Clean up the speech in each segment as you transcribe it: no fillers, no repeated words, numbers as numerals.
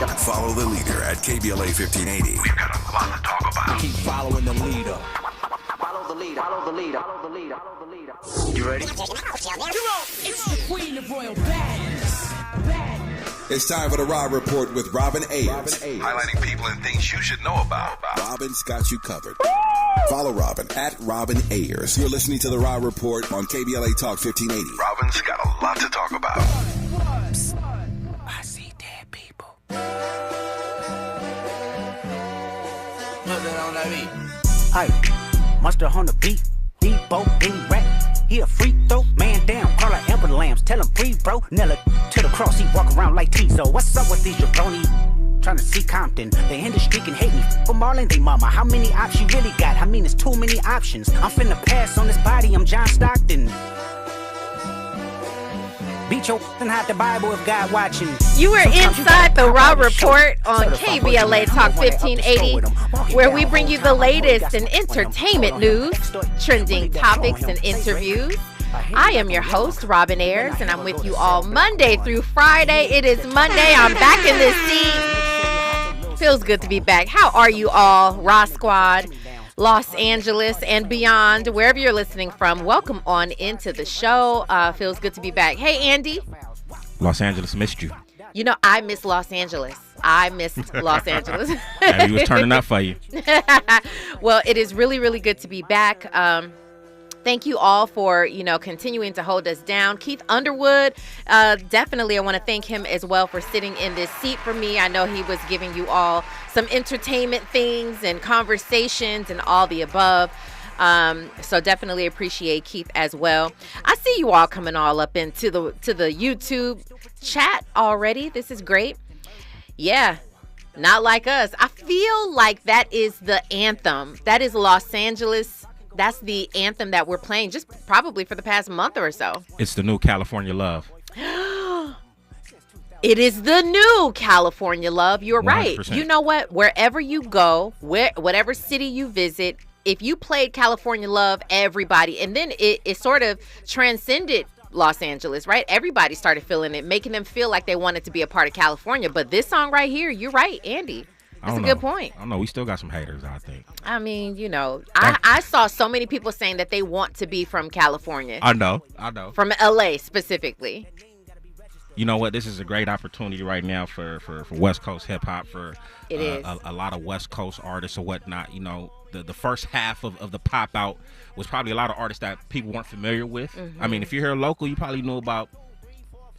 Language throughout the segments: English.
Follow the leader at KBLA 1580. We've got a lot to talk about. Keep following the leader. Follow the leader. Follow the leader. Follow the leader. Follow the leader. You ready? It's the queen of royal badness. It's time for the Rob Report with Robin Ayers. Highlighting people and things you should know about. Robin's got you covered. Follow Robin at Robin Ayers. You're listening to the Rob Report on KBLA Talk 1580. Robin's got a lot to talk about. I see dead people. Hey, mustard on the beat. Debo, any rap. He a free throw, man down, call her Amber Lambs, tell him free, bro. Nella to the cross, he walk around like Tizo. What's up with these jabroni? Trying to see Compton, they in the street can hate me. For Marlon, they mama, how many options you really got? I mean, it's too many options. I'm finna pass on this body, I'm John Stockton. Beat your and hide the Bible if God watching. You are inside the Raw Report on KBLA Talk 1580, where we bring you the latest in entertainment news, trending topics, and interviews. I am your host, Robin Ayers, and I'm with you all Monday through Friday. It is Monday. I'm back in this seat. Feels good to be back. How are you all, Raw Squad, Los Angeles, and beyond, wherever you're listening from? Welcome on into the show. Feels good to be back. Hey, Andy. Los Angeles missed you. You know, I miss Los Angeles. I missed Los Angeles. Yeah, he was turning up for you. Well, it is really, really good to be back. Thank you all for, continuing to hold us down. Keith Underwood, definitely I want to thank him as well for sitting in this seat for me. I know he was giving you all some entertainment things and conversations and all the above. So definitely appreciate Keith as well. I see you all coming all up into the YouTube chat already. This is great. Yeah. Not like us. I feel like that is the anthem. That is Los Angeles. That's the anthem that we're playing just probably for the past month or so. It's the new California Love. It is the new California Love. You're 100%. Right. You know what? Wherever you go, whatever city you visit, if you played California Love, everybody, and then it sort of transcended Los Angeles, right? Everybody started feeling it, making them feel like they wanted to be a part of California. But this song right here, you're right, Andy. That's a good point. I don't know. We still got some haters, I think. I mean, I saw so many people saying that they want to be from California. I know. From LA specifically. You know what? This is a great opportunity right now for West Coast hip hop, for it is. A lot of West Coast artists or whatnot. The first half of the pop out was probably a lot of artists that people weren't familiar with. Mm-hmm. I mean, if you're here local, you probably knew about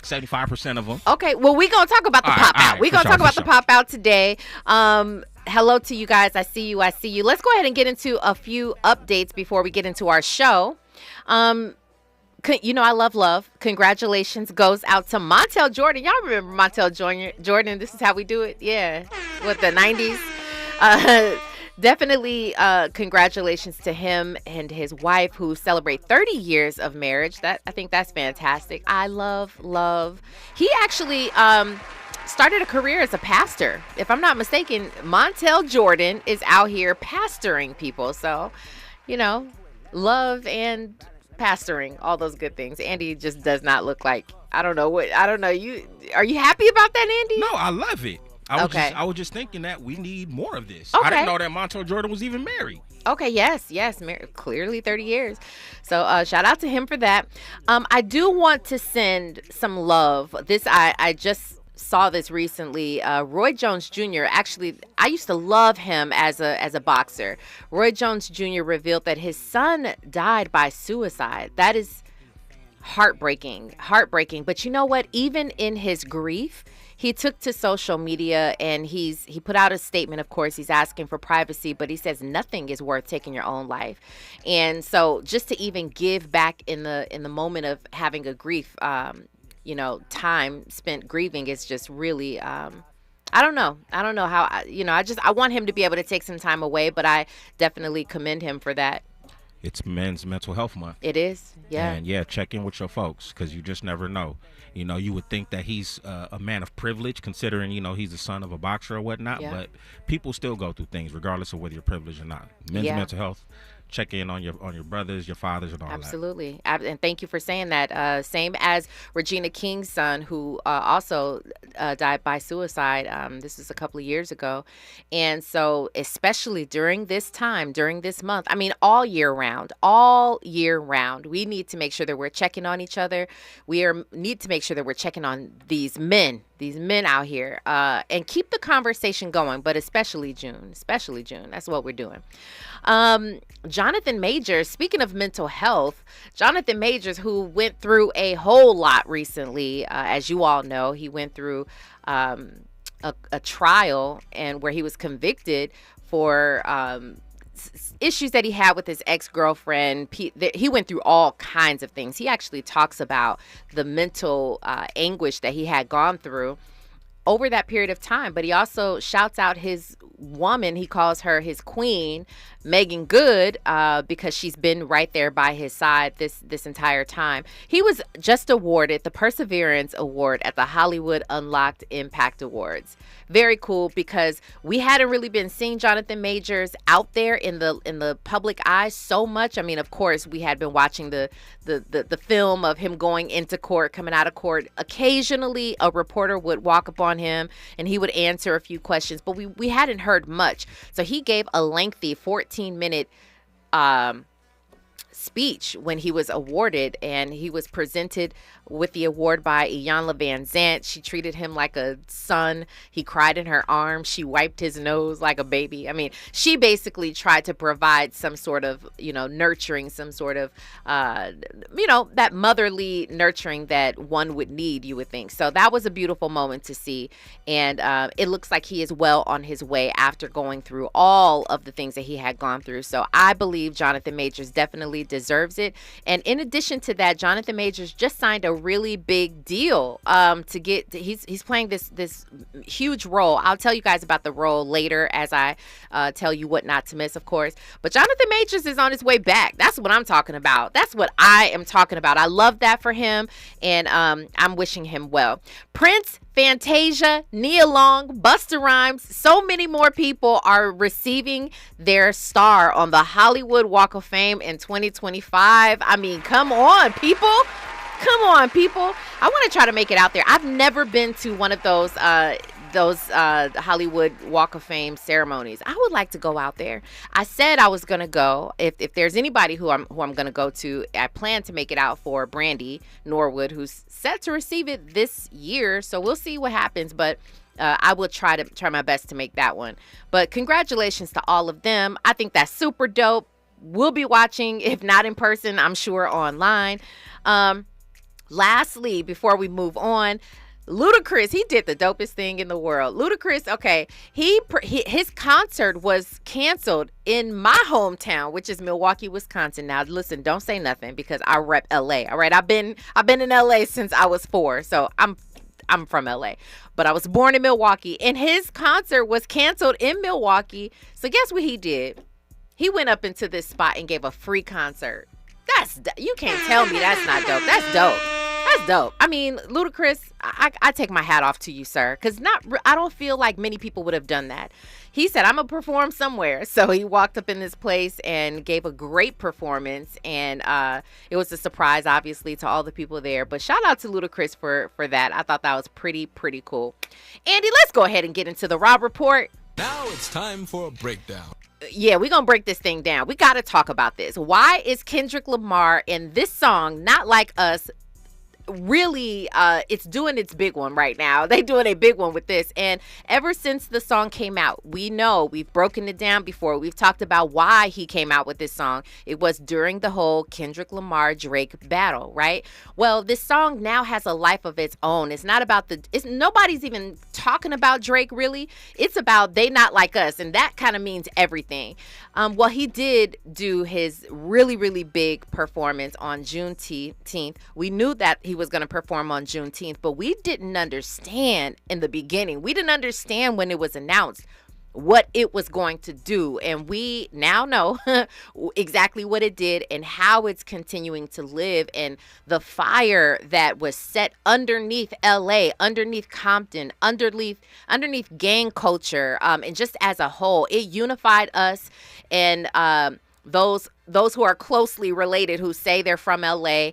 75% of them. Okay, well, we're going to talk about the pop out. We're going to talk about the pop out today. Hello to you guys. I see you. Let's go ahead and get into a few updates before we get into our show. I love. Congratulations goes out to Montel Jordan. Y'all remember Montel Jordan? This is how we do it. Yeah. With the 90s. Definitely congratulations to him and his wife who celebrate 30 years of marriage. I think that's fantastic. I love. He actually started a career as a pastor. If I'm not mistaken, Montel Jordan is out here pastoring people. So, love and pastoring, all those good things. Andy just does not look like, I don't know. You are you happy about that, Andy? No, I love it. I was just thinking that we need more of this. Okay. I didn't know that Montel Jordan was even married. Okay, yes, clearly 30 years. So shout out to him for that. I do want to send some love. I just saw this recently. Roy Jones Jr. Actually, I used to love him as a boxer. Roy Jones Jr. revealed that his son died by suicide. That is heartbreaking. But you know what? Even in his grief, he took to social media and he put out a statement. Of course, he's asking for privacy, but he says nothing is worth taking your own life. And so just to even give back in the moment of having a grief, time spent grieving is just really, I don't know how, I want him to be able to take some time away, but I definitely commend him for that. It's Men's Mental Health Month. It is, yeah. And check in with your folks because you just never know. You would think that he's a man of privilege considering, he's the son of a boxer or whatnot, but people still go through things regardless of whether you're privileged or not. Men's Mental Health, check in on your brothers, your fathers, and all Absolutely. And thank you for saying that. Same as Regina King's son, who also died by suicide. This is a couple of years ago. And so especially during this time, during this month, I mean, all year round, we need to make sure that we're checking on each other. Need to make sure that we're checking on these men out here, and keep the conversation going, but especially June. That's what we're doing. Jonathan Majors, speaking of mental health, Jonathan Majors, who went through a whole lot recently, as you all know, he went through a trial and where he was convicted for issues that he had with his ex-girlfriend. He went through all kinds of things. He actually talks about the mental anguish that he had gone through over that period of time, but he also shouts out his woman. He calls her his queen, Megan Good, because she's been right there by his side this entire time. He was just awarded the Perseverance Award at the Hollywood Unlocked Impact Awards. Very cool, because we hadn't really been seeing Jonathan Majors out there in the public eye so much. I mean, of course, we had been watching the film of him going into court, coming out of court. Occasionally, a reporter would walk upon him and he would answer a few questions, but we hadn't heard much. So he gave a lengthy 14-minute speech when he was awarded, and he was presented with the award by Iyanla Van Zant. She treated him like a son. He cried in her arms. She wiped his nose like a baby. I mean, she basically tried to provide some sort of, nurturing, some sort of, that motherly nurturing that one would need, you would think. So that was a beautiful moment to see. And it looks like he is well on his way after going through all of the things that he had gone through. So I believe Jonathan Majors definitely deserves it. And in addition to that, Jonathan Majors just signed a really big deal he's playing this huge role. I'll tell you guys about the role later as I tell you what not to miss, of course. But Jonathan Majors is on his way back. That's what I'm talking about. That's what I am talking about. I love that for him, and I'm wishing him well. Prince, Fantasia, Nia Long, Busta Rhymes, so many more people are receiving their star on the Hollywood Walk of Fame in 2025. I mean, come on, people. I want to try to make it out there. I've never been to one of those Hollywood Walk of Fame ceremonies. I would like to go out there. I said I was going to go. If there's anybody who I'm going to go to, I plan to make it out for Brandy Norwood, who's set to receive it this year. So we'll see what happens. But I will try my best to make that one. But congratulations to all of them. I think that's super dope. We'll be watching, if not in person, I'm sure online. Lastly, before we move on, Ludacris, he did the dopest thing in the world. Ludacris, okay, his concert was canceled in my hometown, which is Milwaukee, Wisconsin. Now, listen, don't say nothing because I rep LA. All right, I've been in LA since I was 4, so I'm from LA, but I was born in Milwaukee, and his concert was canceled in Milwaukee. So guess what he did? He went up into this spot and gave a free concert. You can't tell me that's not dope. That's dope. That's dope. I mean, Ludacris, I take my hat off to you, sir, because I don't feel like many people would have done that. He said, I'm going to perform somewhere. So he walked up in this place and gave a great performance. And it was a surprise, obviously, to all the people there. But shout out to Ludacris for that. I thought that was pretty cool. Andy, let's go ahead and get into the Rob Report. Now it's time for a breakdown. Yeah, we're going to break this thing down. We got to talk about this. Why is Kendrick Lamar in this song, Not Like Us, really it's doing its big one right now? They doing a big one with this, and ever since the song came out, we know, we've broken it down before, we've talked about why he came out with this song. It was during the whole Kendrick Lamar Drake battle, right? Well, this song now has a life of its own. It's not about nobody's even talking about Drake, really. It's about They Not Like Us, and that kind of means everything. Well, he did do his really big performance on Juneteenth. We knew that he was going to perform on Juneteenth, but we didn't understand in the beginning. We didn't understand when it was announced what it was going to do, and we now know exactly what it did and how it's continuing to live, and the fire that was set underneath LA, underneath Compton, underneath gang culture, and just as a whole. It unified us, and those those who are closely related who say they're from LA.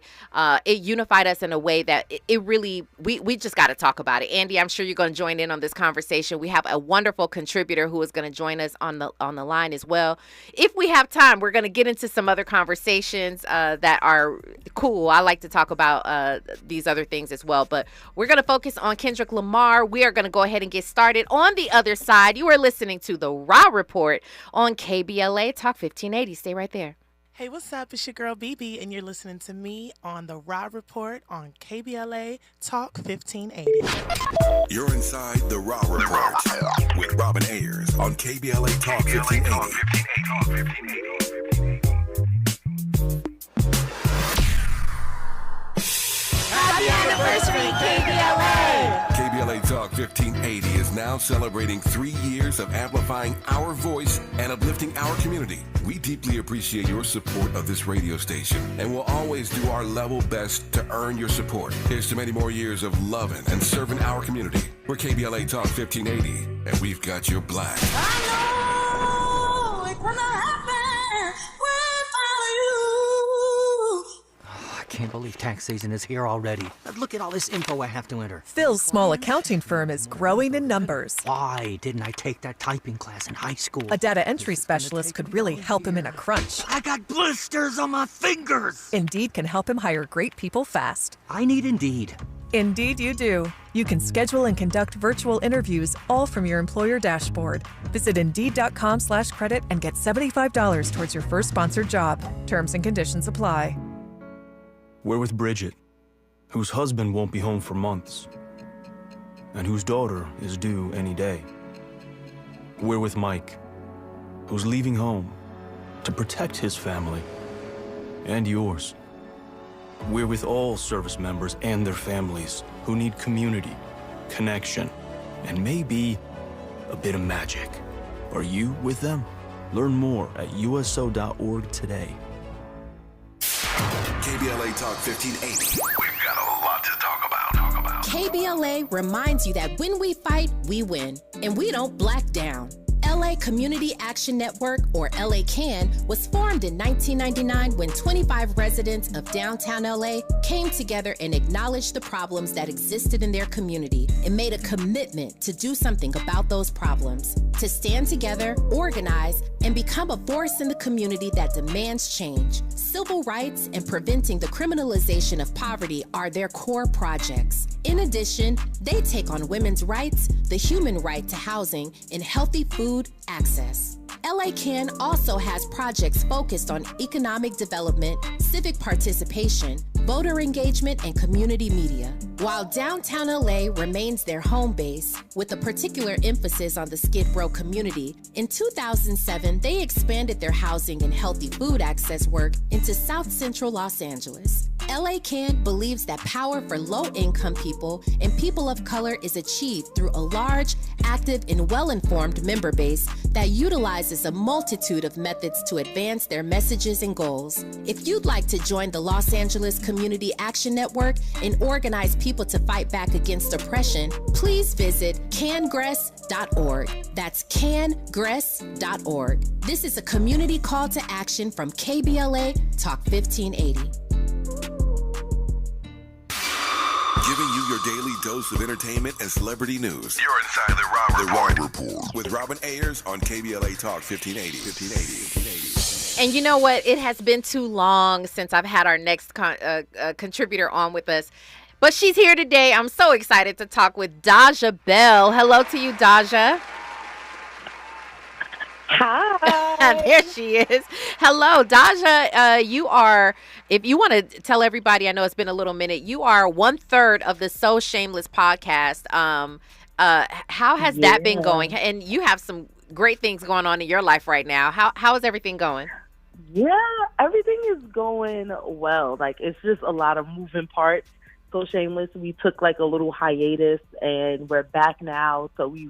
It unified us in a way that it really, we just got to talk about it. Andy, I'm sure you're going to join in on this conversation. We have a wonderful contributor who is going to join us on the line as well. If we have time, we're going to get into some other conversations that are cool. I like to talk about these other things as well, but we're going to focus on Kendrick Lamar. We are going to go ahead and get started. On the other side, you are listening to the Raw Report on KBLA Talk 1580. Stay right there. Hey, what's up? It's your girl BB, and you're listening to me on the Raw Report on KBLA Talk 1580. You're inside the Raw Report with Robin Ayers on KBLA Talk 1580. Happy anniversary, KBLA! KBLA Talk 1580 is now celebrating 3 years of amplifying our voice and uplifting our community. We deeply appreciate your support of this radio station and will always do our level best to earn your support. Here's to many more years of loving and serving our community. We're KBLA Talk 1580, and we've got your black. I know it's gonna happen without you. I can't believe tax season is here already. Look at all this info I have to enter. Phil's small accounting firm is growing in numbers. Why didn't I take that typing class in high school? A data entry specialist could really help him in a crunch. I got blisters on my fingers. Indeed can help him hire great people fast. I need Indeed. Indeed you do. You can schedule and conduct virtual interviews all from your employer dashboard. Visit Indeed.com/credit and get $75 towards your first sponsored job. Terms and conditions apply. We're with Bridget, whose husband won't be home for months, and whose daughter is due any day. We're with Mike, who's leaving home to protect his family and yours. We're with all service members and their families who need community, connection, and maybe a bit of magic. Are you with them? Learn more at uso.org today. KBLA Talk 1580. We've got a lot to talk about. KBLA reminds you that when we fight, we win, and we don't black down. LA Community Action Network, or LA CAN, was formed in 1999 when 25 residents of downtown LA came together and acknowledged the problems that existed in their community and made a commitment to do something about those problems, to stand together, organize, and become a force in the community that demands change. Civil rights and preventing the criminalization of poverty are their core projects. In addition, they take on women's rights, the human right to housing, and healthy food access. LA CAN also has projects focused on economic development, civic participation, voter engagement, and community media. While downtown LA remains their home base, with a particular emphasis on the Skid Row community, in 2007, they expanded their housing and healthy food access work into South Central Los Angeles. LA CAN believes that power for low-income people and people of color is achieved through a large, active, and well-informed member base that utilizes a multitude of methods to advance their messages and goals. If you'd like to join the Los Angeles Community Action Network and organize people to fight back against oppression, please visit cangress.org. That's cangress.org. This is a community call to action from KBLA Talk 1580. Giving you your daily dose of entertainment and celebrity news. You're inside the Raw Report with Robin Ayers on KBLA Talk 1580. And you know what? It has been too long since I've had our next contributor on with us. But she's here today. I'm so excited to talk with Daja Bell. Hello to you, Daja. Hi. There she is. Hello, Daja. You are, if you want to tell everybody, I know it's been a little minute, you are 1/3 of the So Shameless podcast. How has that been going? And you have some great things going on in your life right now. How is everything going? Yeah, everything is going well. Like, it's just a lot of moving parts. So Shameless, we took like a little hiatus and we're back now. So we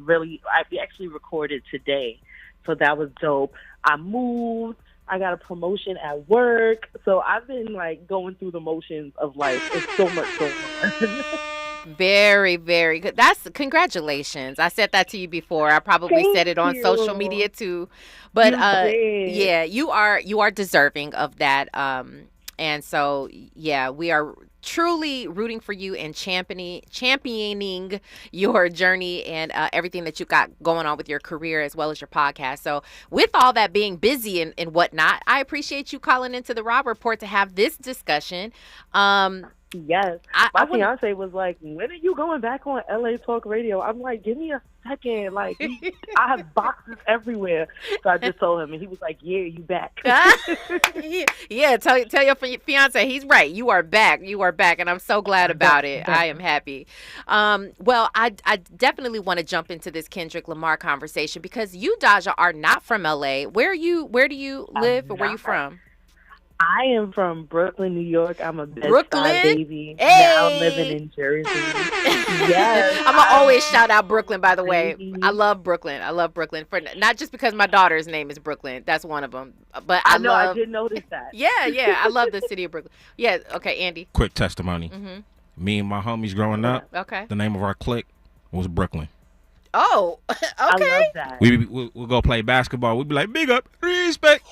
actually recorded today. So that was dope. I moved. I got a promotion at work. So I've been like going through the motions of life. It's so much going on. Very, very good. Congratulations. I said that to you before. I probably said it on social media too. But yeah, you are deserving of that. And so yeah, we are truly rooting for you and championing your journey and everything that you got going on with your career as well as your podcast. So with all that being busy and whatnot, I appreciate you calling into the Rob Report to have this discussion. Yes. My fiance was like, when are you going back on LA Talk Radio? I'm like, give me a second. Like, I have boxes everywhere. So I just told him, and he was like, yeah, you back. Yeah, tell your fiance he's right. You are back. You are back, and I'm so glad about it. I am happy. Well, I definitely want to jump into this Kendrick Lamar conversation because you, Daja, are not from LA. Where do you live, or where are you from? I am from Brooklyn, New York. I'm a Brooklyn baby. Hey. Now living in Jersey. Yes. I'm going to always shout out Brooklyn, by the way. I love Brooklyn. For not just because my daughter's name is Brooklyn. That's one of them. But I did notice that. Yeah. I love the city of Brooklyn. Yeah. Okay, Andy. Quick testimony. Mm-hmm. Me and my homies growing up, okay, the name of our clique was Brooklyn. Oh, okay. I love that. We'll go play basketball. We'd be like, big up, respect.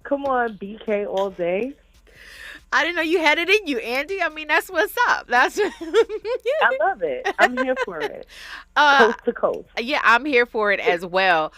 Come on, BK all day. I didn't know you had it in you, Andy. I mean, that's what's up. I love it. I'm here for it. Coast to coast. Yeah, I'm here for it as well.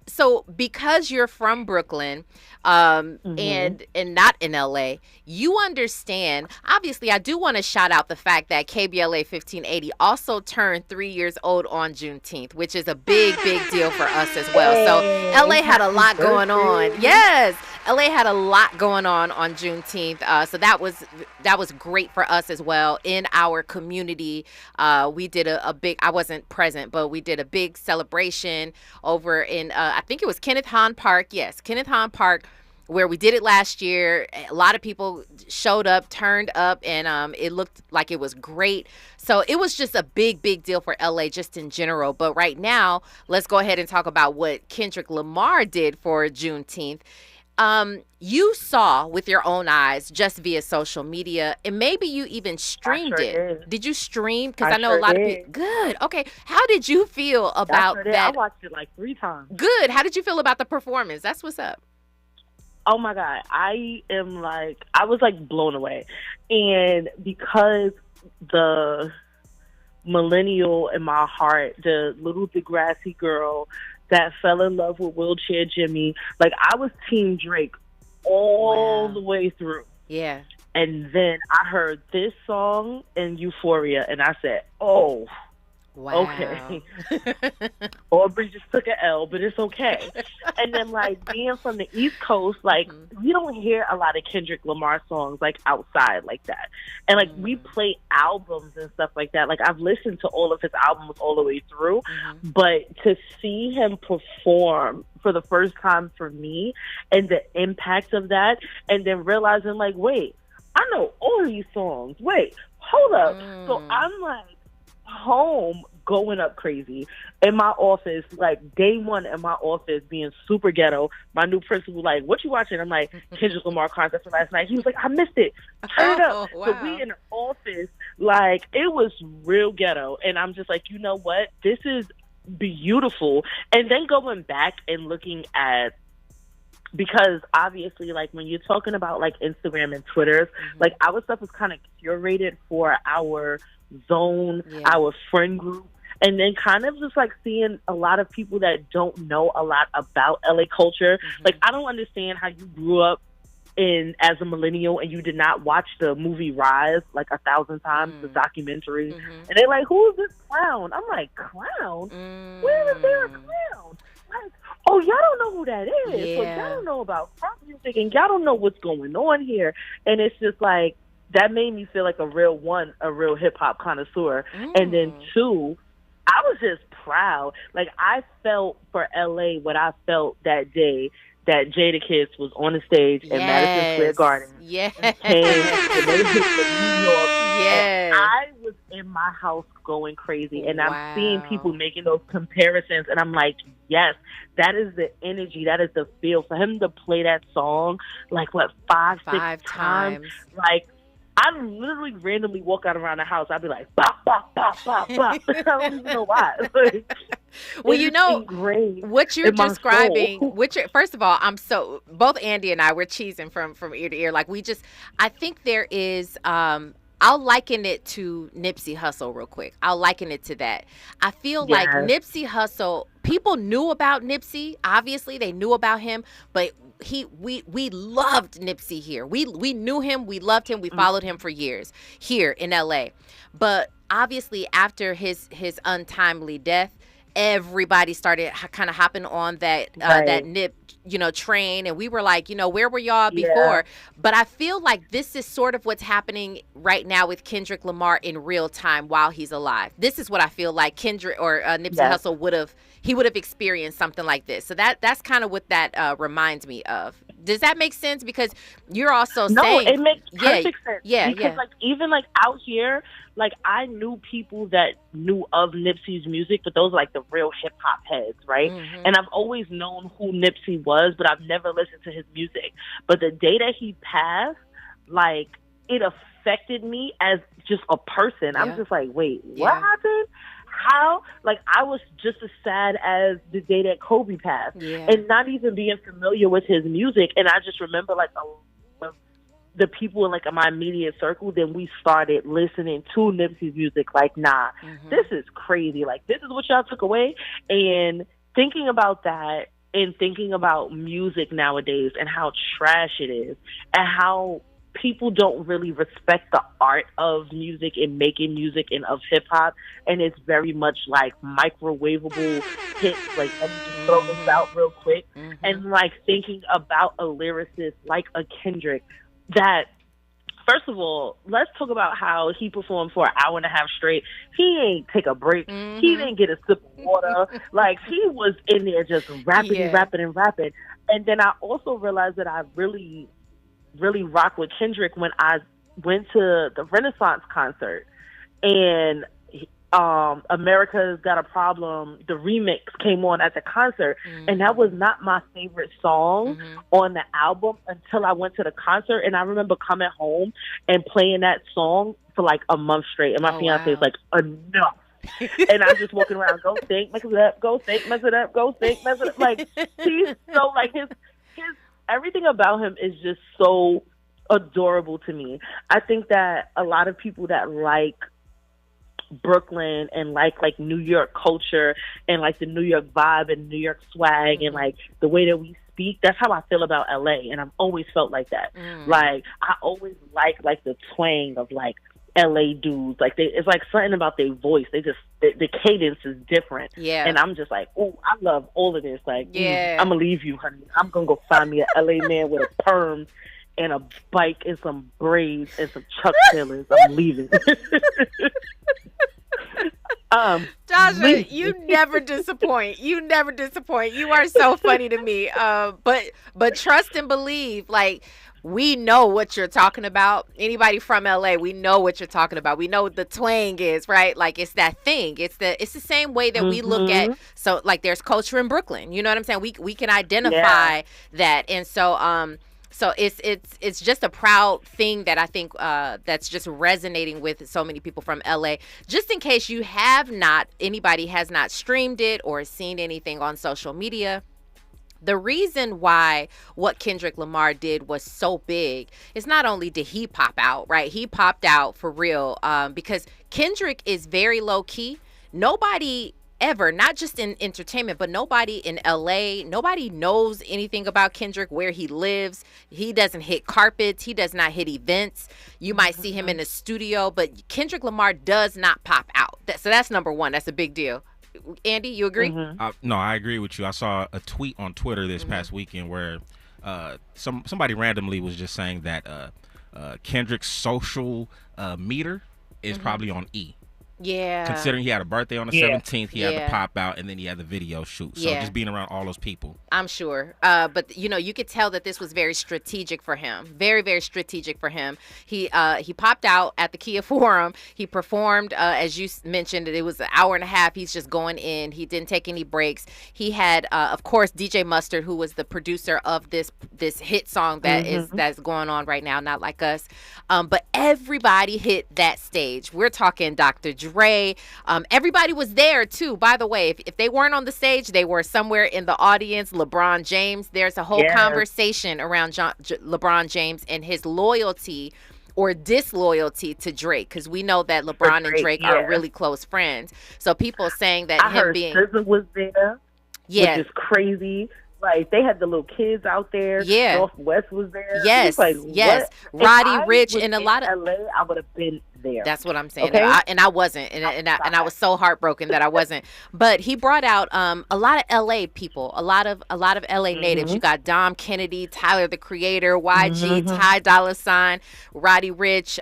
So because you're from Brooklyn, and not in LA, you understand. Obviously, I do want to shout out the fact that KBLA 1580 also turned 3 years old on Juneteenth, which is a big deal for us as well. So LA had a lot going on. Yes, LA had a lot going on Juneteenth. So that was great for us as well in our community. We did a big. I wasn't present, but we did a big celebration over in I think it was Kenneth Hahn Park. Yes, Kenneth Hahn Park, where we did it last year. A lot of people showed up, turned up, and it looked like it was great. So it was just a big deal for LA just in general. But right now, let's go ahead and talk about what Kendrick Lamar did for Juneteenth. You saw with your own eyes just via social media, and maybe you even streamed it. Did you stream? Because I know a lot of people. Good. Okay. How did you feel about that? I watched it like 3 times. Good. How did you feel about the performance? That's what's up. Oh my God. I was like blown away. And because the millennial in my heart, the little Degrassi girl that fell in love with Wheelchair Jimmy, like I was Team Drake all the way through. Yeah. And then I heard this song in Euphoria, and I said, oh, wow. Okay. Aubrey just took an L, but it's okay. And then, like, being from the East Coast, like, we don't hear a lot of Kendrick Lamar songs, like, outside like that. And, like, we play albums and stuff like that. Like, I've listened to all of his albums all the way through. But to see him perform for the first time for me and the impact of that, and then realizing, like, wait, I know all these songs. Wait, hold up. So I'm, like, home going up crazy in my office, like day one in my office being super ghetto. My new principal like, what you watching? I'm like, Kendrick Lamar concert from last night. He was like, I missed it. Turn it up. Wow. So we in the office, like it was real ghetto. And I'm just like, you know what? This is beautiful. And then going back and looking at, because obviously, like, when you're talking about, like, Instagram and Twitter, like, our stuff is kind of curated for our zone, our friend group, and then kind of just, like, seeing a lot of people that don't know a lot about LA culture. Like, I don't understand how you grew up as a millennial and you did not watch the movie Rise, like, 1,000 times, the documentary. And they're like, who is this clown? I'm like, clown? Where is there a clown? Like, oh, y'all don't know who that is. So y'all don't know about pop music, and y'all don't know what's going on here. And it's just like, that made me feel like a real hip-hop connoisseur. And then 2, I was just proud. Like, I felt for LA what I felt that day that Jadakiss was on the stage in Madison Square Garden. Yes. And came and they hit the New York. Yes. And I was in my house going crazy. And I'm seeing people making those comparisons. And I'm like, yes, that is the energy. That is the feel. For him to play that song, like, what, five, six times? Like, I literally randomly walk out around the house. I'd be like, bop, bop, bop, bop, bop. I don't even know why. Like, well, you know, what you're describing, first of all, both Andy and I, we're cheesing from ear to ear. Like, I think there is, I'll liken it to Nipsey Hussle real quick. I'll liken it to that. I feel like Nipsey Hussle, people knew about Nipsey. Obviously, they knew about him, but we loved Nipsey here. We knew him, we loved him, we followed him for years here in LA. But obviously, after his untimely death, everybody started kind of hopping on that Nip, train, and we were like, where were y'all before? But I feel like this is sort of what's happening right now with Kendrick Lamar in real time while he's alive. This is what I feel like Kendrick or Nipsey Hussle would have experienced something like this. So that's kind of what that reminds me of. Does that make sense? Because you're also saying... No, it makes perfect sense. Yeah, because, even, out here, I knew people that knew of Nipsey's music, but those are, the real hip-hop heads, right? Mm-hmm. And I've always known who Nipsey was, but I've never listened to his music. But the day that he passed, it affected me as just a person. Yeah. I'm just like, wait, what happened? How? I was just as sad as the day that Kobe passed, and not even being familiar with his music. And I just remember, the people in my immediate circle, then we started listening to Nipsey's music. This is crazy. This is what y'all took away. And thinking about that, and thinking about music nowadays, and how trash it is, and how people don't really respect the art of music and making music and of hip hop, and it's very much microwavable hits. Let me just throw this out real quick, and thinking about a lyricist like a Kendrick that. First of all, let's talk about how he performed for an hour and a half straight. He ain't take a break. Mm-hmm. He didn't get a sip of water. He was in there just rapping and rapping and rapping. And then I also realized that I really rock with Kendrick when I went to the Renaissance concert, and America's Got a Problem, the remix came on at the concert, and that was not my favorite song on the album until I went to the concert. And I remember coming home and playing that song for a month straight, and my fiance was like, enough. And I'm just walking around, go think, mess it up, go think, mess it up, go think, mess it up. He's so his everything about him is just so adorable to me. I think that a lot of people that like Brooklyn and like New York culture and the New York vibe and New York swag and the way that we speak, that's how I feel about LA, and I've always felt like that. I always like the twang of LA dudes. It's something about their voice. They just the cadence is different. Yeah. And I'm just oh, I love all of this. I'm gonna leave you, honey. I'm gonna go find me a LA man with a perm and a bike and some braids and some Chuck Taylors. I'm leaving. Tasha, you never disappoint. You never disappoint. You are so funny to me. But trust and believe, we know what you're talking about. Anybody from LA, we know what you're talking about. We know what the twang is, right? It's that thing. It's the same way that we look at, so there's culture in Brooklyn. You know what I'm saying? We can identify that. And so it's just a proud thing that I think that's just resonating with so many people from LA. Just in case anybody has not streamed it or seen anything on social media, the reason why what Kendrick Lamar did was so big is not only did he pop out, right? He popped out for real because Kendrick is very low key. Nobody ever, not just in entertainment, but nobody in LA, nobody knows anything about Kendrick, where he lives. He doesn't hit carpets. He does not hit events. You might see him in the studio, but Kendrick Lamar does not pop out. So that's number one. That's a big deal. Andy, you agree? No, I agree with you. I saw a tweet on Twitter this past weekend where somebody randomly was just saying that Kendrick's social meter is probably on E. Yeah. Considering he had a birthday on the 17th, he had the pop out, and then he had the video shoot. So just being around all those people. I'm sure. But, you could tell that this was very strategic for him. Very, very strategic for him. He popped out at the Kia Forum. He performed, as you mentioned, it was an hour and a half. He's just going in. He didn't take any breaks. He had, of course, DJ Mustard, who was the producer of this hit song that's going on right now, Not Like Us. But everybody hit that stage. We're talking Dr. Dre. Everybody was there too. By the way, if they weren't on the stage, they were somewhere in the audience. LeBron James. There's a whole conversation around LeBron James and his loyalty or disloyalty to Drake, because we know that LeBron and Drake are really close friends. So people saying that SZA was there, which is crazy. Like, they had the little kids out there. Yeah. Northwest was there. Yes. Like, yes. Roddy Ricch and a lot of LA, I would have been there. That's what I'm saying. Okay? And I wasn't. And I was so heartbroken that I wasn't. But he brought out a lot of LA people, a lot of LA natives. You got Dom Kennedy, Tyler the Creator, YG, Ty Dolla $ign, Roddy Ricch.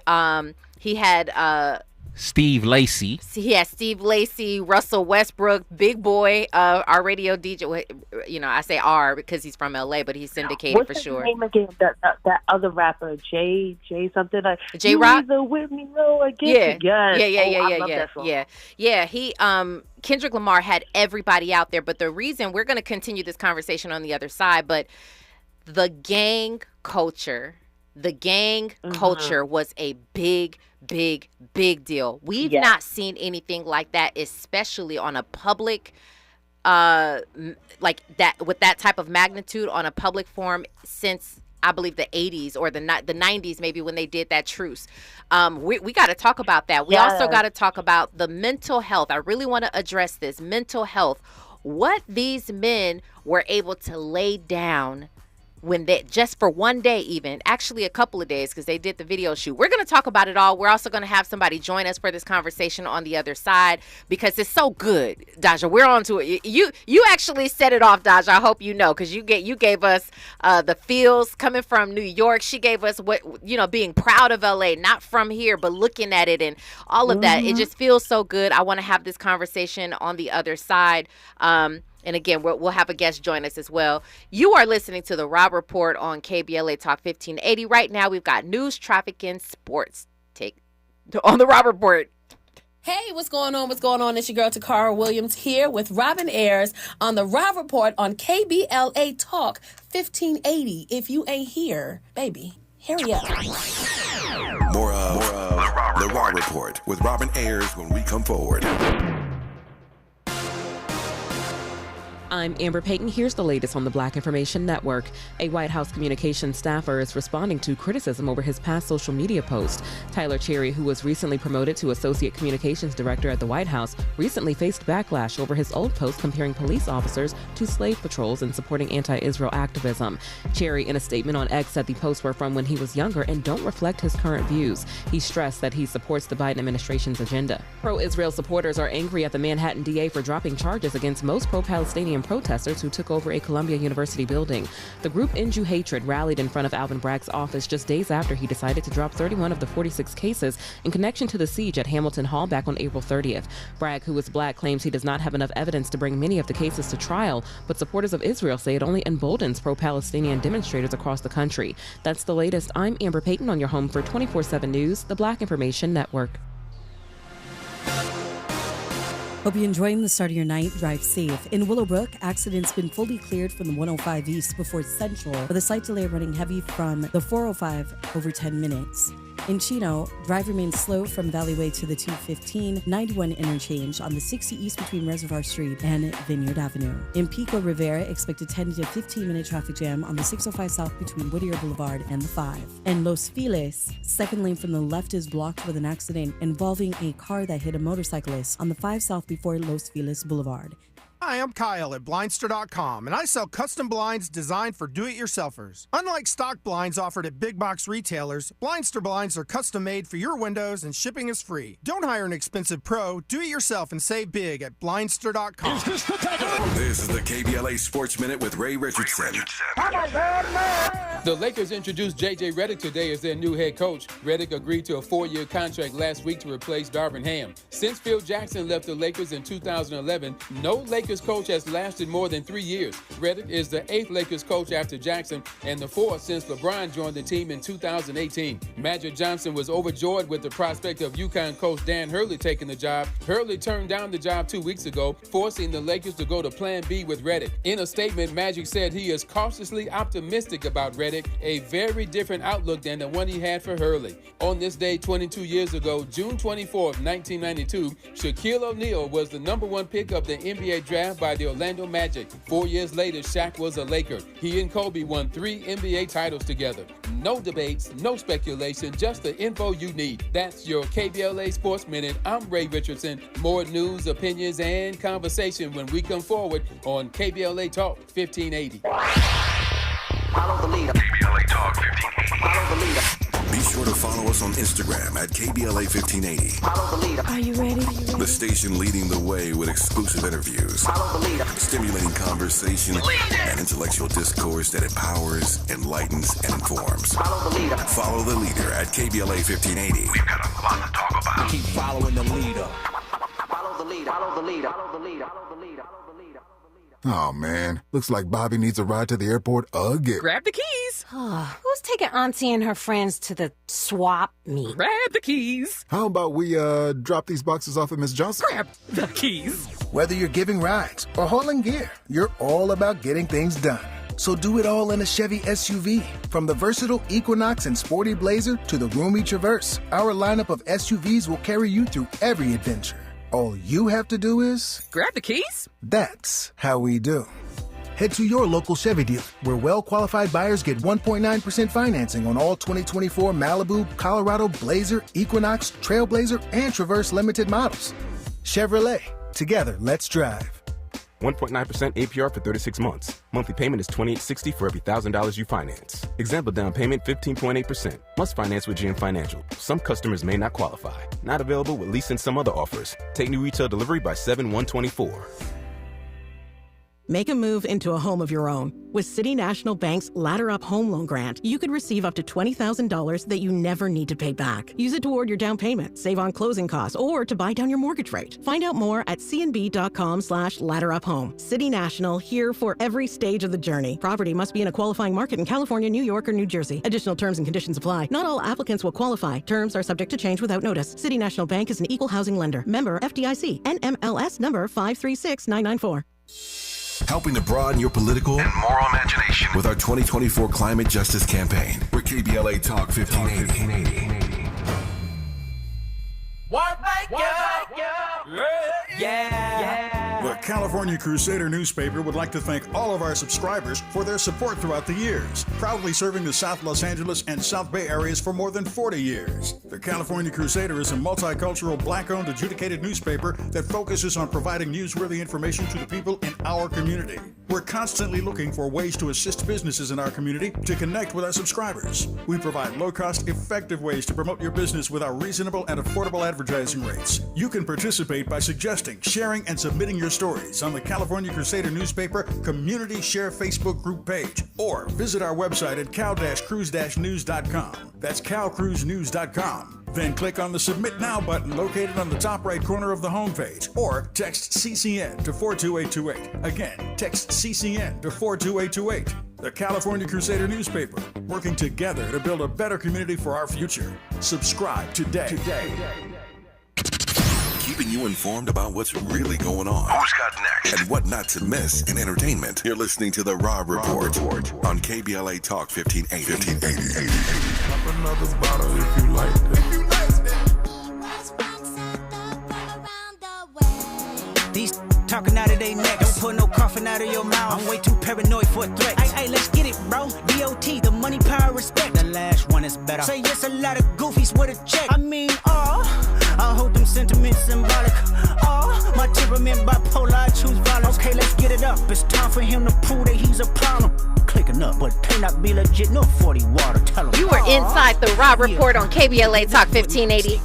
He had Steve Lacy. He had Steve Lacy, Russell Westbrook, Big Boy, our radio DJ. I say R because he's from LA, but he's syndicated for sure. What's his name again? That other rapper, J something like J Rock. Either with me or against me. Yeah. He Kendrick Lamar had everybody out there, but the reason we're going to continue this conversation on the other side, but the gang culture was a big deal. We've not seen anything like that, especially on a public like that, with that type of magnitude on a public forum, since I believe the 80s or the 90s, maybe, when they did that truce. We got to talk about that. We also got to talk about the mental health. I really want to address this mental health. What these men were able to lay down when they, just for one day, even actually a couple of days, because they did the video shoot. We're going to talk about it all. We're also going to have somebody join us for this conversation on the other side, because it's so good. Daja, we're on to it. You actually set it off, Daja. I hope you know, because you gave us the feels coming from New York. She gave us being proud of LA, not from here, but looking at it and all of that. It just feels so good. I want to have this conversation on the other side. And again, we'll have a guest join us as well. You are listening to the Rob Report on KBLA Talk 1580. Right now, we've got news, traffic, and sports take on the Rob Report. Hey, what's going on? It's your girl Takara Williams here with Robin Ayers on the Rob Report on KBLA Talk 1580. If you ain't here, baby, hurry up. More of the Rob Report with Robin Ayers when we come forward. I'm Amber Payton. Here's the latest on the Black Information Network. A White House communications staffer is responding to criticism over his past social media post. Tyler Cherry, who was recently promoted to Associate Communications Director at the White House, recently faced backlash over his old post comparing police officers to slave patrols and supporting anti-Israel activism. Cherry, in a statement on X, said the posts were from when he was younger and don't reflect his current views. He stressed that he supports the Biden administration's agenda. Pro-Israel supporters are angry at the Manhattan DA for dropping charges against most pro-Palestinian protesters who took over a Columbia University building. The group Inju Hatred rallied in front of Alvin Bragg's office just days after he decided to drop 31 of the 46 cases in connection to the siege at Hamilton Hall back on April 30th. Bragg, who is black, claims he does not have enough evidence to bring many of the cases to trial, but supporters of Israel say it only emboldens pro-Palestinian demonstrators across the country. That's the latest. I'm Amber Payton on your home for 24/7 News, the Black Information Network. Hope you're enjoying the start of your night. Drive safe. In Willowbrook, accidents been fully cleared from the 105 East before Central, with a slight delay running heavy from the 405 over 10 minutes. In Chino, drive remains slow from Valleyway to the 215 91 interchange on the 60 East between Reservoir Street and Vineyard Avenue. In Pico Rivera, expect a 10 to 15-minute traffic jam on the 605 South between Whittier Boulevard and the 5. And Los Feliz, second lane from the left is blocked with an accident involving a car that hit a motorcyclist on the 5 South before Los Feliz Boulevard. Hi, I'm Kyle at Blindster.com, and I sell custom blinds designed for do-it-yourselfers. Unlike stock blinds offered at big box retailers, Blindster blinds are custom made for your windows and shipping is free. Don't hire an expensive pro. Do it yourself and save big at Blindster.com. This is the KBLA Sports Minute with Ray Richardson. I'm a bad man. The Lakers introduced J.J. Redick today as their new head coach. Redick agreed to a 4-year contract last week to replace Darvin Ham. Since Phil Jackson left the Lakers in 2011, no Lakers coach has lasted more than 3 years. Redick is the 8th Lakers coach after Jackson and the 4th since LeBron joined the team in 2018. Magic Johnson was overjoyed with the prospect of UConn coach Dan Hurley taking the job. Hurley turned down the job 2 weeks ago, forcing the Lakers to go to Plan B with Redick. In a statement, Magic said he is cautiously optimistic about Redick, a very different outlook than the one he had for Hurley. On this day 22 years ago, June 24th, 1992, Shaquille O'Neal was the #1 pick of the NBA draft by the Orlando Magic. 4 years later, Shaq was a Laker. He and Kobe won 3 NBA titles together. No debates, no speculation, just the info you need. That's your KBLA Sports Minute. I'm Ray Richardson. More news, opinions, and conversation when we come forward on KBLA Talk 1580. Follow the leader. KBLA Talk 1580. Follow the leader. Be sure to follow us on Instagram at KBLA 1580. Follow the leader. Are you ready? The station leading the way with exclusive interviews, Follow the leader. stimulating conversation, and intellectual discourse that empowers, enlightens, and informs. Follow the leader. Follow the leader at KBLA 1580. We've got a lot to talk about. Keep following the leader. Follow the leader. Follow the leader. Follow the leader. Follow the leader. Oh, man. Looks like Bobby needs a ride to the airport again. Grab the keys. Who's taking Auntie and her friends to the swap meet? Grab the keys. How about we drop these boxes off at Miss Johnson? Grab the keys. Whether you're giving rides or hauling gear, you're all about getting things done. So do it all in a Chevy SUV. From the versatile Equinox and sporty Blazer to the roomy Traverse, our lineup of SUVs will carry you through every adventure. All you have to do is... grab the keys? That's how we do. Head to your local Chevy dealer, where well-qualified buyers get 1.9% financing on all 2024 Malibu, Colorado, Blazer, Equinox, Trailblazer, and Traverse limited models. Chevrolet. Together, let's drive. 1.9% APR for 36 months. Monthly payment is $28.60 for every $1,000 you finance. Example down payment 15.8%. Must finance with GM Financial. Some customers may not qualify. Not available with lease and some other offers. Take new retail delivery by 7/1/24. Make a move into a home of your own. With City National Bank's Ladder Up Home Loan Grant, you could receive up to $20,000 that you never need to pay back. Use it toward your down payment, save on closing costs, or to buy down your mortgage rate. Find out more at cnb.com/ladderuphome. City National, here for every stage of the journey. Property must be in a qualifying market in California, New York, or New Jersey. Additional terms and conditions apply. Not all applicants will qualify. Terms are subject to change without notice. City National Bank is an equal housing lender. Member FDIC. NMLS number 536994. Helping to broaden your political and moral imagination with our 2024 Climate Justice Campaign. We're KBLA Talk 1580. What? Yeah. The California Crusader newspaper would like to thank all of our subscribers for their support throughout the years, proudly serving the South Los Angeles and South Bay areas for more than 40 years. The California Crusader is a multicultural, black-owned, adjudicated newspaper that focuses on providing newsworthy information to the people in our community. We're constantly looking for ways to assist businesses in our community to connect with our subscribers. We provide low-cost, effective ways to promote your business with our reasonable and affordable advertising rates. You can participate by suggesting, sharing, and submitting your stories on the California Crusader newspaper Community Share Facebook group page, or visit our website at cal-cruise-news.com. That's calcruisenews.com. Then click on the Submit Now button located on the top right corner of the homepage, or text CCN to 42828. Again, text CCN to 42828. The California Crusader newspaper, working together to build a better community for our future. Subscribe today. Keeping you informed about what's really going on. Who's got next? And what not to miss in entertainment. You're listening to The Rob Report on KBLA Talk 1580. Pop another bottle if you like that. These talking out of their neck, don't put no coffin out of your mouth. I'm way too paranoid for a threat. Hey, let's get it, bro. DOT, the money, power, respect. The last one is better. Say yes, a lot of goofies with a check. I mean, I hold them sentiments symbolic. My temperament bipolar, I choose violence. Okay, let's get it up. It's time for him to prove that he's a problem. Click another up, but turn up be legit, no 40 water. Tell 'em. You were inside the Rob Report on KBLA Talk 1580.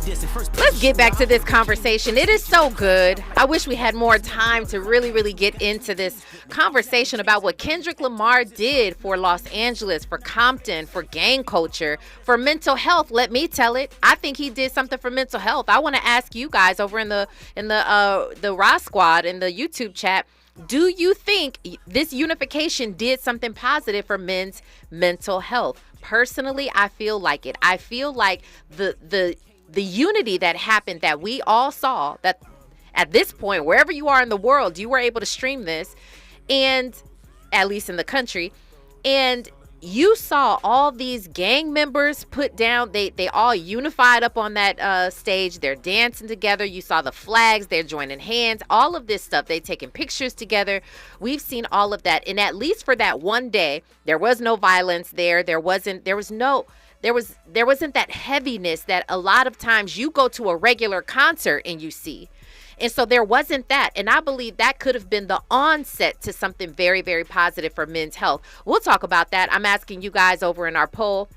Let's get back to this conversation. It is so good. I wish we had more time to really get into this conversation about what Kendrick Lamar did for Los Angeles, for Compton, for gang culture, for mental health. Let me tell it. I think he did something for mental health. I want to ask you guys over in the Raw Squad in the YouTube chat. Do you think this unification did something positive for men's mental health? Personally, I feel like it. I feel like the unity that happened, that we all saw, that at this point, wherever you are in the world, you were able to stream this, and at least in the country, and you saw all these gang members put down, they all unified up on that stage. They're dancing together. You saw the flags. They're joining hands. All of this stuff. They taking pictures together. We've seen all of that. And at least for that one day, there was no violence there. There wasn't that heaviness that a lot of times you go to a regular concert and you see. And so there wasn't that. And I believe that could have been the onset to something very, very positive for men's health. We'll talk about that. I'm asking you guys over in our poll.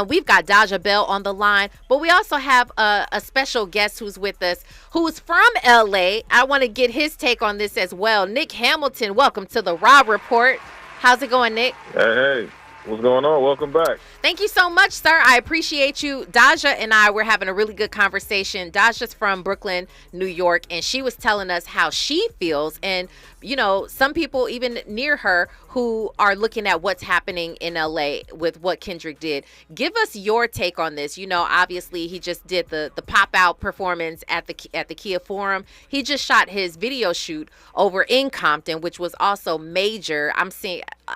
We've got Daja Bell on the line, but we also have a special guest who's with us, who's from LA. I want to get his take on this as well. Nick Hamilton, welcome to the Rob Report. How's it going, Nick? Hey. What's going on? Welcome back. Thank you so much, sir. I appreciate you. Daja and I were having a really good conversation. Daja's from Brooklyn, New York, and she was telling us how she feels. And, you know, some people even near her who are looking at what's happening in LA with what Kendrick did. Give us your take on this. You know, obviously he just did the pop-out performance at the Kia Forum. He just shot his video shoot over in Compton, which was also major.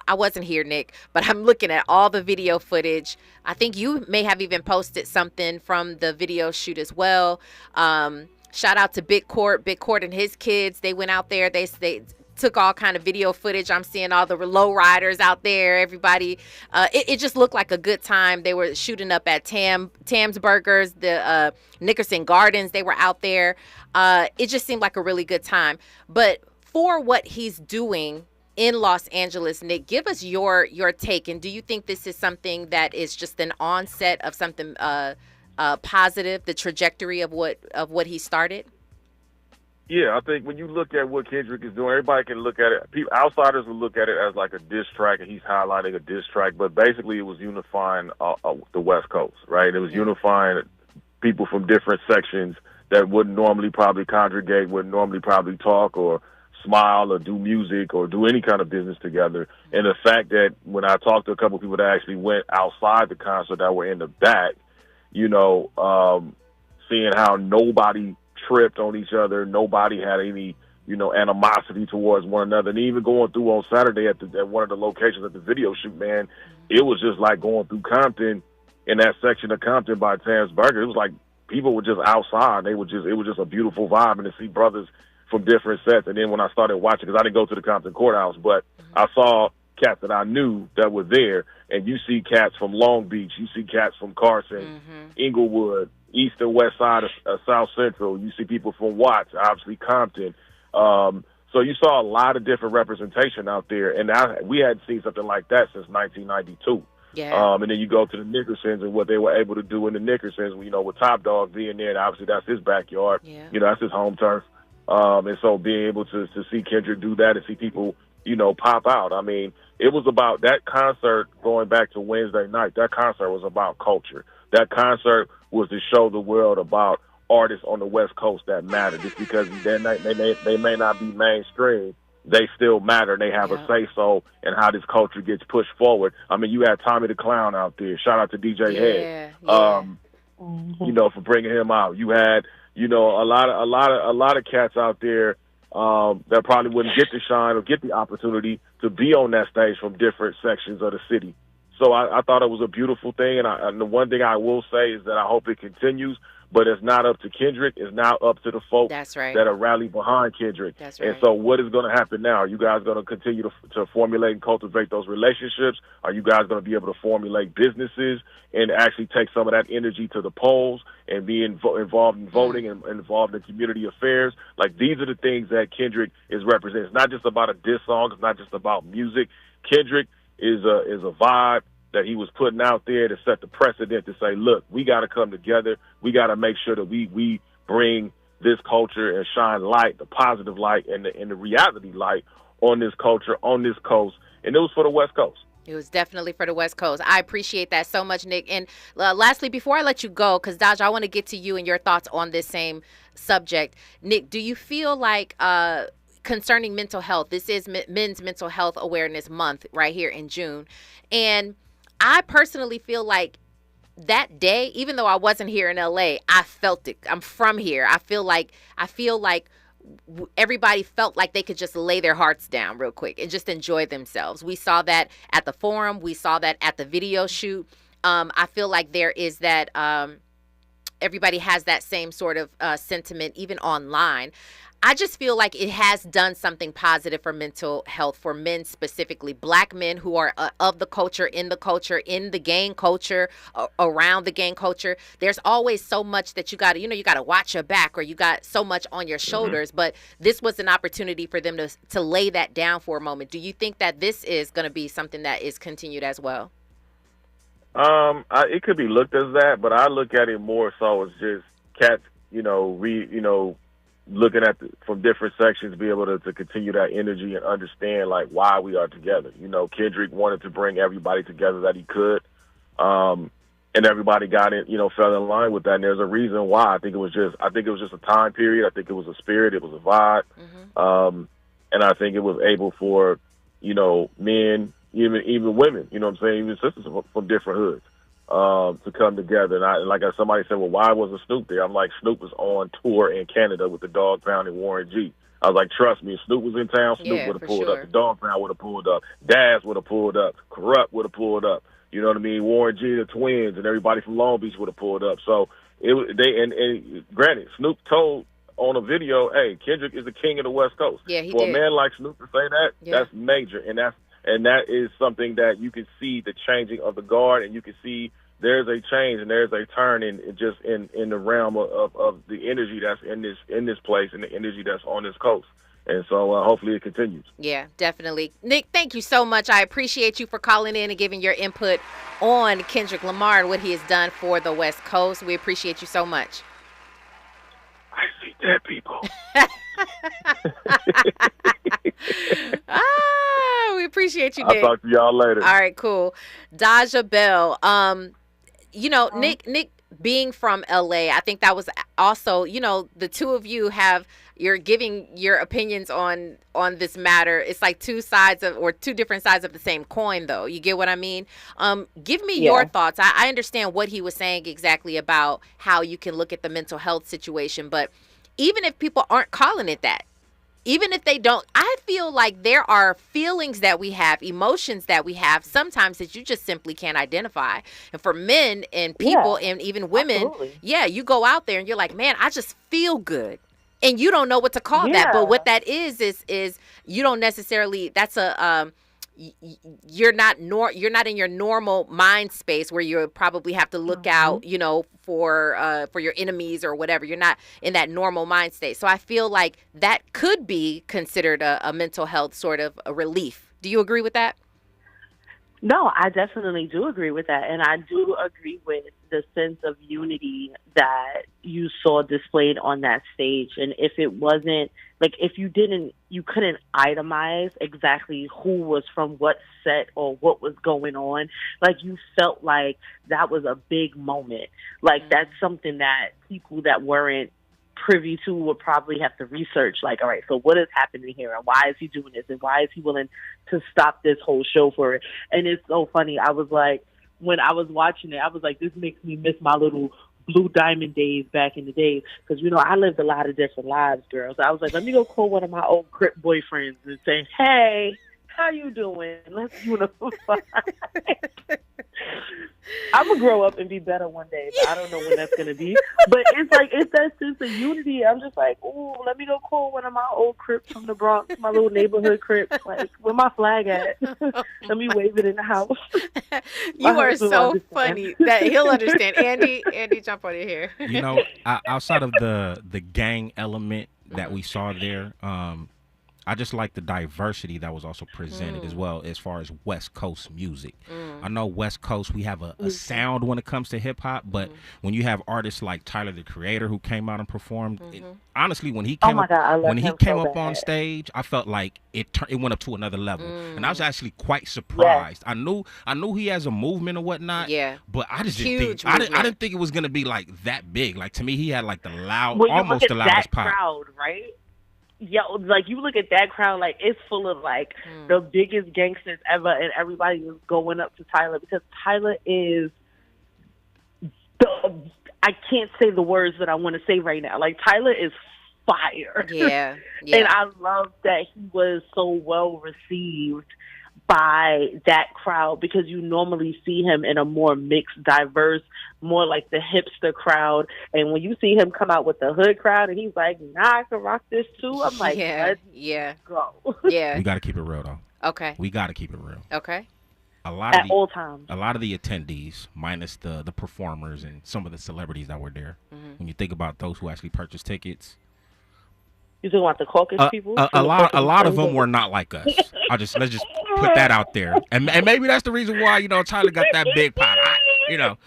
I wasn't here, Nick, but I'm looking at all the video footage. I think you may have even posted something from the video shoot as well. Shout out to Big Court and his kids. They went out there. They took all kind of video footage. I'm seeing all the low riders out there. Everybody, it just looked like a good time. They were shooting up at Tam's Burgers, the Nickerson Gardens. They were out there. It just seemed like a really good time. But for what he's doing in Los Angeles, Nick, give us your take. And do you think this is something that is just an onset of something positive, the trajectory of what he started? Yeah, I think when you look at what Kendrick is doing, everybody can look at it. Outsiders will look at it as like a diss track, and he's highlighting a diss track. But basically, it was unifying the West Coast, right? It was unifying people from different sections that wouldn't normally probably congregate, wouldn't normally probably talk or smile or do music or do any kind of business together. And the fact that when I talked to a couple of people that actually went outside the concert that were in the back, you know, seeing how nobody tripped on each other, nobody had any, you know, animosity towards one another. And even going through on Saturday at one of the locations at the video shoot, man, it was just like going through Compton, in that section of Compton by Tam's Burger. It was like people were just outside. It was just a beautiful vibe, and to see brothers from different sets. And then when I started watching, because I didn't go to the Compton courthouse, but I saw cats that I knew that were there, and you see cats from Long Beach, you see cats from Carson, Inglewood, East and West Side of South Central. You see people from Watts, obviously Compton. So you saw a lot of different representation out there, and we hadn't seen something like that since 1992. Yeah. And then you go to the Nickersons and what they were able to do in the Nickersons, you know, with Top Dog being there, and obviously that's his backyard. Yeah. You know, that's his home turf. And so being able to see Kendrick do that and see people, you know, pop out. I mean, it was about that concert going back to Wednesday night. That concert was about culture. That concert was to show the world about artists on the West Coast that matter. Just because they may not be mainstream, they still matter. They have a say-so in how this culture gets pushed forward. I mean, you had Tommy the Clown out there. Shout out to DJ Head. You know, for bringing him out. You had, you know, a lot of cats out there that probably wouldn't get to shine or get the opportunity to be on that stage from different sections of the city. So I thought it was a beautiful thing, and the one thing I will say is that I hope it continues, but it's not up to Kendrick. It's now up to the folks that are rallied behind Kendrick. That's right. And so what is going to happen now? Are you guys going to continue to formulate and cultivate those relationships? Are you guys going to be able to formulate businesses and actually take some of that energy to the polls and be involved in voting and involved in community affairs? Like, these are the things that Kendrick is representing. It's not just about a diss song. It's not just about music. Kendrick is a vibe that he was putting out there to set the precedent to say, look, we got to come together. We got to make sure that we bring this culture and shine light, the positive light and the reality light on this culture, on this coast. And it was for the West Coast. It was definitely for the West Coast. I appreciate that so much, Nick. And lastly, before I let you go, because Daj, I want to get to you and your thoughts on this same subject. Nick, do you feel like concerning mental health, this is Men's Mental Health Awareness Month right here in June. And I personally feel like that day, even though I wasn't here in LA, I felt it. I'm from here. I feel like everybody felt like they could just lay their hearts down real quick and just enjoy themselves. We saw that at the forum. We saw that at the video shoot. I feel like there is that everybody has that same sort of sentiment, even online. I just feel like it has done something positive for mental health for men specifically, Black men who are of the culture, in the gang culture, around the gang culture. There's always so much that you got to watch your back, or you got so much on your shoulders. But this was an opportunity for them to lay that down for a moment. Do you think that this is going to be something that is continued as well? It could be looked as that, but I look at it more so as just cats, looking at from different sections, be able to continue that energy and understand like why we are together. Kendrick wanted to bring everybody together that he could, and everybody got it, fell in line with that. And there's a reason why. I think it was just a time period. I think it was a spirit. It was a vibe, and I think it was able for men, even women, even sisters from different hoods. To come together. And somebody said, well, why wasn't Snoop there? I'm like, Snoop was on tour in Canada with the Dog Pound and Warren G. I was like, trust me, if Snoop was in town, Snoop would have pulled up. The Dog Pound would have pulled up. Daz would have pulled up. Corrupt would have pulled up. You know what I mean? Warren G, the twins, and everybody from Long Beach would have pulled up. So and granted, Snoop told on a video, hey, Kendrick is the king of the West Coast. Yeah, he For did. a man like Snoop to say that, that's major. And that is something that you can see the changing of the guard, and you can see there's a change and there's a turn in the realm of the energy that's in this place and the energy that's on this coast. And so hopefully it continues. Yeah, definitely. Nick, thank you so much. I appreciate you for calling in and giving your input on Kendrick Lamar and what he has done for the West Coast. We appreciate you so much. I see dead people. We appreciate you, Nick. I'll talk to y'all later. All right, cool. Daja Bell, Nick being from LA, I think that was also, the two of you you're giving your opinions on this matter. It's like two different sides of the same coin, though. You get what I mean? Give me your thoughts. I understand what he was saying exactly about how you can look at the mental health situation, but even if people aren't calling it that, even if they don't, I feel like there are feelings that we have, emotions that we have sometimes that you just simply can't identify. And for men and people and even women, you go out there and you're like, man, I just feel good. And you don't know what to call that. But what that is you don't necessarily, you're not in your normal mind space where you probably have to look out, for your enemies or whatever. You're not in that normal mind state. So I feel like that could be considered a mental health sort of a relief. Do you agree with that? No, I definitely do agree with that. And I do agree with the sense of unity that you saw displayed on that stage. And if it wasn't, if you couldn't itemize exactly who was from what set or what was going on, you felt like that was a big moment. That's something that people that weren't privy to would probably have to research, all right, so what is happening here and why is he doing this and why is he willing to stop this whole show for it? And it's so funny. I was like, when I was watching it, I was like, this makes me miss my little Blue Diamond days back in the day, because I lived a lot of different lives, girls. I was like, let me go call one of my old Crip boyfriends and say, hey, how you doing? Let's unify. I'm going to grow up and be better one day, but I don't know when that's going to be. But it's that sense of unity. I'm just like, ooh, let me go call one of my old Crips from the Bronx, my little neighborhood Crips. Where my flag at? Let me wave it in the house. You are so funny that he'll understand. Andy, jump on in here. Outside of the gang element that we saw there, I just like the diversity that was also presented as well as far as West Coast music. I know West Coast, we have a sound when it comes to hip hop, but when you have artists like Tyler the Creator who came out and performed, honestly, when he came up on stage, I felt like it went up to another level, and I was actually quite surprised. I knew he has a movement or whatnot, but I just didn't think I didn't think it was gonna be like that big. Like to me, he had like the almost the loudest pop. Crowd, right? Yeah, like you look at that crowd, like it's full of like the biggest gangsters ever, and everybody is going up to Tyler because Tyler is I can't say the words that I want to say right now. Like Tyler is fire. Yeah. And I love that he was so well received by that crowd because you normally see him in a more mixed, diverse, more like the hipster crowd. And when you see him come out with the hood crowd and he's like, nah, I can rock this too. I'm like, let's go. We got to keep it real though. Okay. We got to keep it real. Okay. At all times. A lot of the attendees, minus the performers and some of the celebrities that were there, when you think about those who actually purchased tickets, you talking about the caucus people? A lot of them were not like us. Let's just put that out there, and maybe that's the reason why Tyler got that big pot.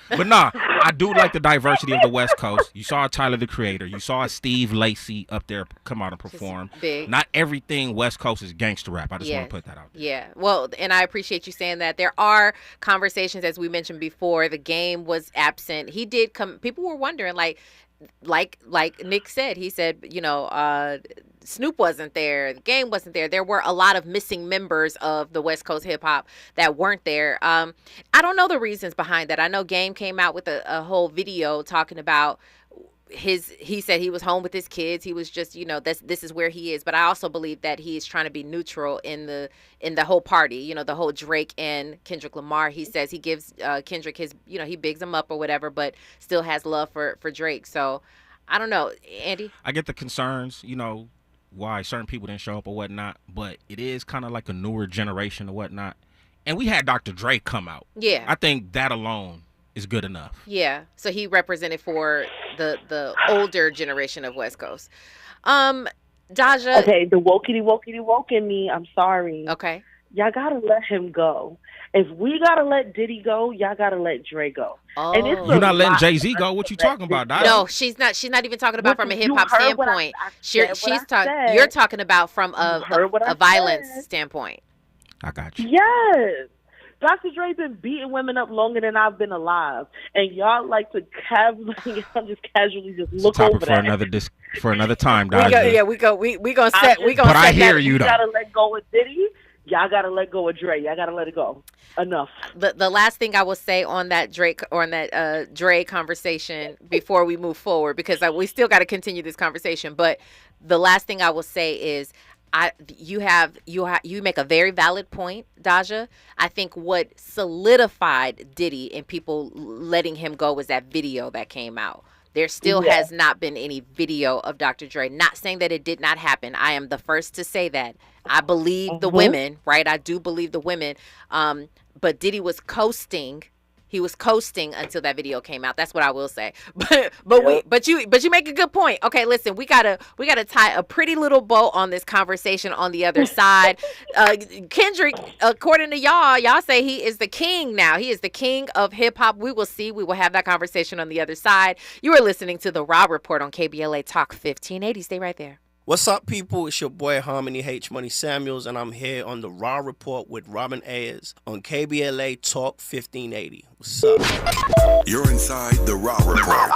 But nah, I do like the diversity of the West Coast. You saw Tyler the Creator, you saw Steve Lacy up there come out and perform. Big. Not everything West Coast is gangster rap. I just want to put that out there. Yeah, well, and I appreciate you saying that. There are conversations, as we mentioned before. The Game was absent. He did come. People were wondering, like Nick said, he said, Snoop wasn't there, the Game wasn't there. There were a lot of missing members of the West Coast hip hop that weren't there. I don't know the reasons behind that. I know Game came out with a whole video talking about he said he was home with his kids. He was just, this is where he is. But I also believe that he is trying to be neutral in the whole party, the whole Drake and Kendrick Lamar. He says he gives Kendrick his, he bigs him up or whatever, but still has love for Drake. So I don't know, Andy. I get the concerns, why certain people didn't show up or whatnot, but it is kind of like a newer generation or whatnot. And we had Dr. Dre come out. Yeah. I think that alone is good enough. Yeah. So he represented for the older generation of West Coast. Daja. Okay, the wokey in me, I'm sorry. Okay. Y'all gotta let him go. If we gotta let Diddy go, y'all gotta let Dre go. Oh. And it's You're not letting Jay-Z go? What you talking about, Daja? No, she's not. She's not even talking about from a hip hop standpoint. You're talking about from a violence standpoint. I got you. Yes. Dr. Dre been beating women up longer than I've been alive, and y'all like to casually just look over that. For another time, Daja. We gonna set. But I hear you though. You gotta let go of Diddy. Y'all gotta let go of Dre. Y'all gotta let it go. Enough. The last thing I will say on that Dre conversation before we move forward, because we still got to continue this conversation. But the last thing I will say is, you make a very valid point, Daja. I think what solidified Diddy and people letting him go was that video that came out. There still has not been any video of Dr. Dre. Not saying that it did not happen. I am the first to say that. I believe the women, right? I do believe the women. But Diddy was coasting. He was coasting until that video came out. That's what I will say. But you make a good point. Okay, listen, we gotta tie a pretty little bow on this conversation on the other side. Kendrick, according to y'all say he is the king now. He is the king of hip hop. We will see. We will have that conversation on the other side. You are listening to the Raw Report on KBLA Talk 1580. Stay right there. What's up, people? It's your boy Harmony H Money Samuels, and I'm here on the Raw Report with Robin Ayers on KBLA Talk 1580. What's up? You're inside the Raw Report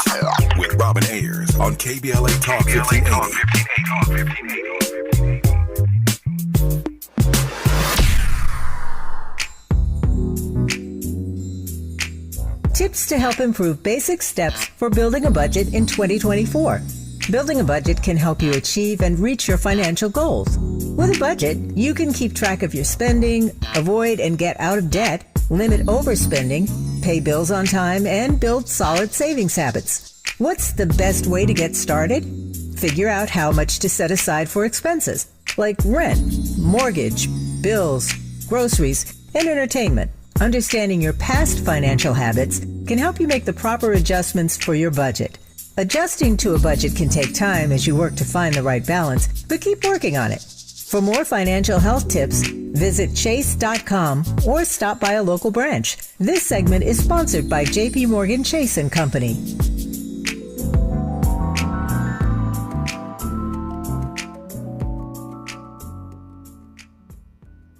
with Robin Ayers on KBLA Talk 1580. Tips to help improve basic steps for building a budget in 2024. Building a budget can help you achieve and reach your financial goals. With a budget, you can keep track of your spending, avoid and get out of debt, limit overspending, pay bills on time, and build solid savings habits. What's the best way to get started? Figure out how much to set aside for expenses, like rent, mortgage, bills, groceries, and entertainment. Understanding your past financial habits can help you make the proper adjustments for your budget. Adjusting to a budget can take time as you work to find the right balance, but keep working on it. For more financial health tips, visit chase.com or stop by a local branch. This segment is sponsored by JP Morgan Chase & Company.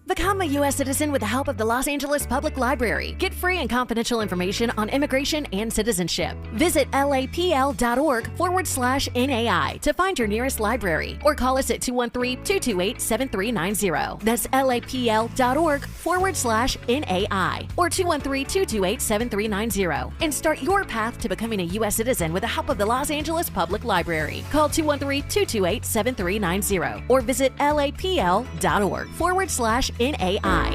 Become a U.S. citizen with the help of the Los Angeles Public Library. Get free and confidential information on immigration and citizenship. Visit lapl.org/NAI to find your nearest library or call us at 213-228-7390. That's lapl.org/NAI or 213-228-7390 and start your path to becoming a U.S. citizen with the help of the Los Angeles Public Library. Call 213-228-7390 or visit lapl.org/NAI.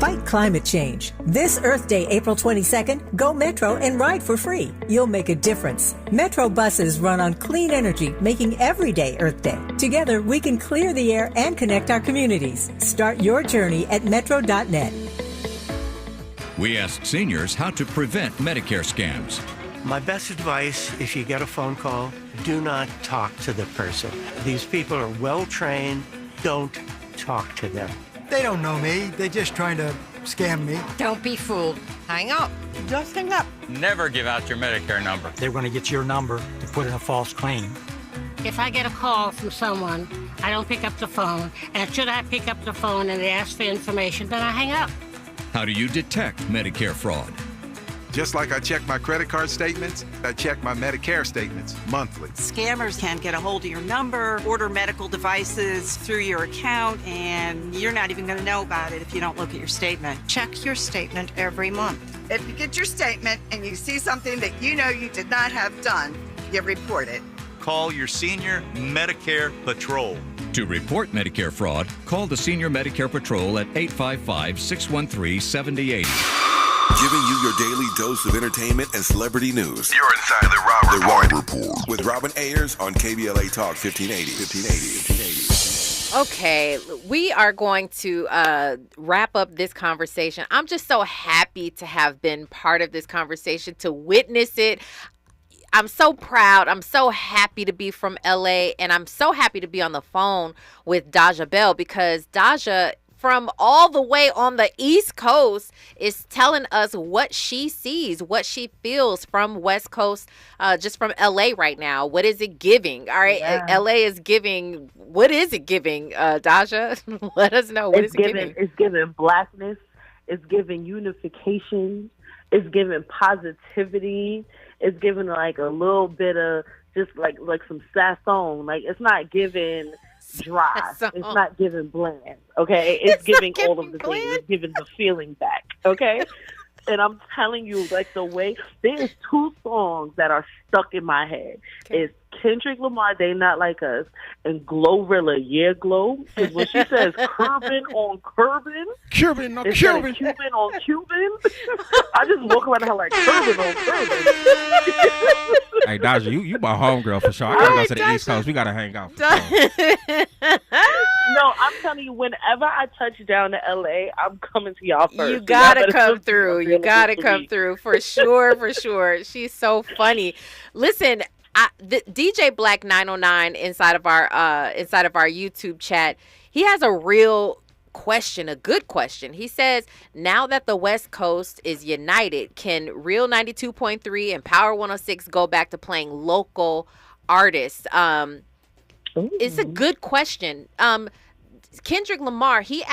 Fight climate change. This Earth Day, April 22nd, go Metro and ride for free. You'll make a difference. Metro buses run on clean energy, making every day Earth Day. Together, we can clear the air and connect our communities. Start your journey at metro.net. We ask seniors how to prevent Medicare scams. My best advice, if you get a phone call, do not talk to the person. These people are well trained. Don't talk to them. They don't know me. They're just trying to scam me. Don't be fooled. Hang up. Just hang up. Never give out your Medicare number. They're going to get your number to put in a false claim. If I get a call from someone, I don't pick up the phone. And should I pick up the phone and they ask for information, then I hang up. How do you detect Medicare fraud? Just like I check my credit card statements, I check my Medicare statements monthly. Scammers can get a hold of your number, order medical devices through your account, and you're not even going to know about it if you don't look at your statement. Check your statement every month. If you get your statement and you see something that you know you did not have done, you report it. Call your Senior Medicare Patrol. To report Medicare fraud, call the Senior Medicare Patrol at 855-613-7080. Giving you your daily dose of entertainment and celebrity news. You're inside the Rob Report with Robin Ayers on KBLA Talk 1580. Okay, we are going to wrap up this conversation. I'm just so happy to have been part of this conversation, to witness it. I'm so proud. I'm so happy to be from LA, and I'm so happy to be on the phone with Daja Bell, because Daja, from all the way on the East Coast, is telling us what she sees, what she feels from West Coast, just from LA right now. What is it giving? All right, yeah. LA is giving. What is it giving, Daja? Let us know. What is it giving? It's giving blackness. It's giving unification. It's giving positivity. It's giving like a little bit of just like some sazon. Like, it's not giving dry. It's not giving bland. Okay, it's giving all of the things. It's giving the feeling back. Okay, and I'm telling you, like, the way there's two songs that are stuck in my head. Okay. It's Kendrick Lamar, They Not Like Us, and Glorilla, Yeah Glow. Because when she says Curbin on Curbin, Cuban on Cuban, Cuban on Cuban, I just walk around her like Curbin on Curbin. Hey, Daja, you my homegirl for sure. I gotta go to the East Coast. We gotta hang out. For sure. No, I'm telling you, whenever I touch down to LA, I'm coming to y'all first. You gotta come through. You gotta come through for sure. For sure. She's so funny. Listen, the DJ Black 909 inside of our YouTube chat, he has a real question, a good question. He says, now that the West Coast is united, can Real 92.3 and Power 106 go back to playing local artists? It's a good question. Kendrick Lamar, he